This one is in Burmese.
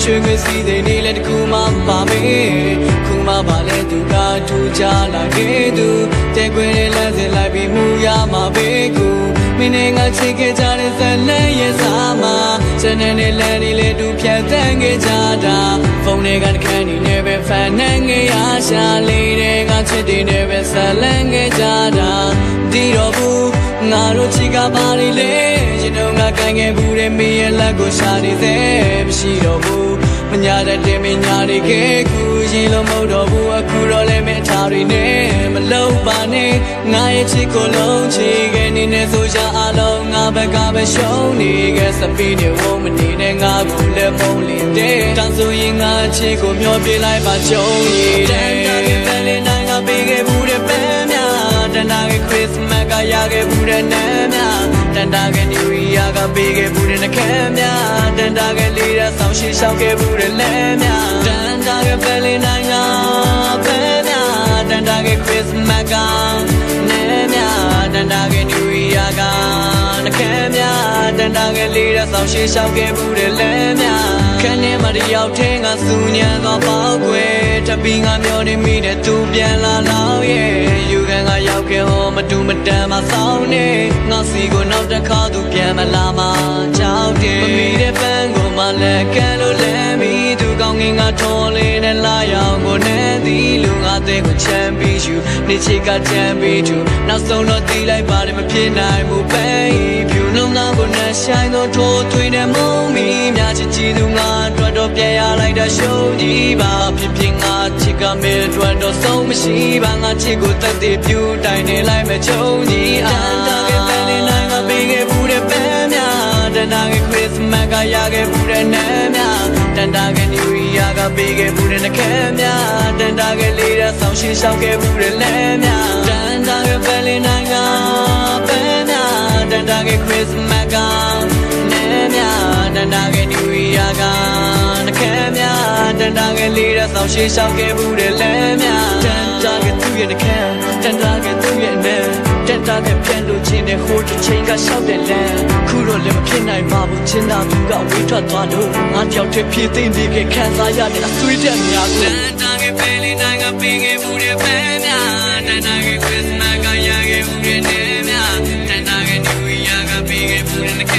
ရွှေငွေစီးတဲ့နေလဲတခုမှပါမေခုမှပါလဲသူကထူကြလာခဲ့သူတဲခွေနဲ့လမ်းစဉ်လိုက်ပြီးမူရမှာပဲကူမင်းနဲ့ငါချစ်ခဲ့ကြတဲ့ဇလန်ရဲ့စားမှာစနေနဲ့လမ်းနေလေတူဖြတ်သန်းခဲ့ကြတာဖုန်းတွေကတခန်းနေနဲ့ပဲဖန်နှံငယ်ရရှာလေးတဲ့ငါချစ်တဲ့နဲ့ပဲဇလန်ခဲ့ကြတာဒီတော့ဘူးငါတို့ချစ်ကပါလေရင်တော့ငါကိုင်ခဲ့ဘူးတဲ့မင်းရဲ့လက်ကိုရှာနေသေးမရှိတော့ဘူးမညာတဲ့မင်းညာနေခဲ့ခုရင်လုံးမဟုတ်တော့ဘူးအခုတော့လည်းမထားရနဲ့မလုံးပါနဲ့ငါရဲ့ချစ်ကိုလုံးချစ်ခဲ့နေနဲ့ဆိုကြအလုံးငါဘက်ကပဲရှုံးနေခဲ့စပီးနဲ့ဝုံမနေနဲ့ငါကိုလည်းမုန်းလင်းတဲ့တောင်ဆိုရင်ငါချစ်ကိုမျောပြလိုက်ပါကြုံရည်တန်တာကပဲလေနိုင်ငါပေးခဲ့ဘူးတဲ့ပန်းများတန်တာကခရစ်စမတ်ကရခဲ့ဘူးတဲ့နန်းများတန်တာကနယူးယားကပေးခဲ့ဘူးတဲ့နှခမ်းများတန်တာကလေးရဆောင်ရှိရှောက်ခဲ့ဘူးတဲ့လမ်းများတန်တာကပဲလေနိုင်ငါပန်းများတန်တာကခရစ်စမတ်ကနန်းများတန်တာကနယူးယားကနှခမ်းများတန်တာကလေးရဆောင်ရှိရှောက်ခဲ့ဘူးတဲ့လမ်းများခန်းထဲမှာတယောက်ထဲငါစူညံတော့ပေါ့ကွယ်တပီးငါမျောနေမိတဲ့သူပြန်လာတော့ရဲ့ယူခံကရောက်ခဲ့ဟောမတူမတန်မဆောင်နေငါစီကိုနောက်တစ်ခါသူပြန်မလာမှကြောက်တယ်မမီတဲ့ပန်းကိုမှလည်းကန်လို့လဲမိသူကောင်းငင်ကထော်လေးနဲ့လာရောက်ကိုနဲ့သည်လူငါတဲ့ကိုချမ်းပြီးယူနေချစ်ကချမ်းပြီးသူနောက်ဆုံးတော့တီးလိုက်ပါတယ်မဖြစ်နိုင်ဘူးပဲဖြူလုံးသားကိုနဲ့ဆိုင်တော့ထိုးထွေးတဲ့မုံမီများချစ်ကြည့်သူငါအတွက်တော့ပြန်ရလိုက်တာရှုံးကြီးပါဖြစ်ဖြစ်ငါချစ်ကမဲအတွက်တော့ဆုံးမရှိပါငါချစ်ကိုတက်တဲ့ပြူတိုင်နေလိုက်မဲ့ချုံကြီးတန်တာကပဲလေနိုင်ငါပေးခဲ့ဘူးတဲ့ပန်းများတန်တာကခရစ်စမတ်ကရခဲ့ဘူးတဲ့နန်းများတန်တာကနယူးယားကပေးခဲ့ဘူးတဲ့နှခမ်းများတန်တာကလေးရဆောင်ရှိရှောက်ခဲ့ဘူးတဲ့လမ်းများတန်တာကပဲလေနိုင်ငါပန်းများတန်တာကခရစ်စမတ်ကနန်းများတန်တာကနယူးယားကနှခမ်းများတန်တာကလေးရဆောင်ရှိရှောက်ခဲ့ဘူးတဲ့လမ်းများတန်တာကသူ့ရဲ့နှခမ်းတန်တာကသူ့ရဲ့နန်းတန်တာကပြန်လို့ချင်းတဲ့ဟိုတစ်ချိန်ကရှောက်တဲ့လမ်းခုတော့လည်းမဖြစ်နိုင်ပါဘူးချင်းသာသူကဝေးထွက်သွားလို့ငါတယောက်တည်းဖြစ်သိနေခဲ့ခံစားရတဲ့အဆွေးတဲ့များကိုတန်တာကပဲလေနိုင်ကပေးခဲ့ဘူးတဲ့ပန်းများတန်တာကခရစ်စမတ်ကရခဲ့ဘူးတဲ့နန်းများတန်တာကနယူးယားကပေးခဲ့ဘူးတဲ့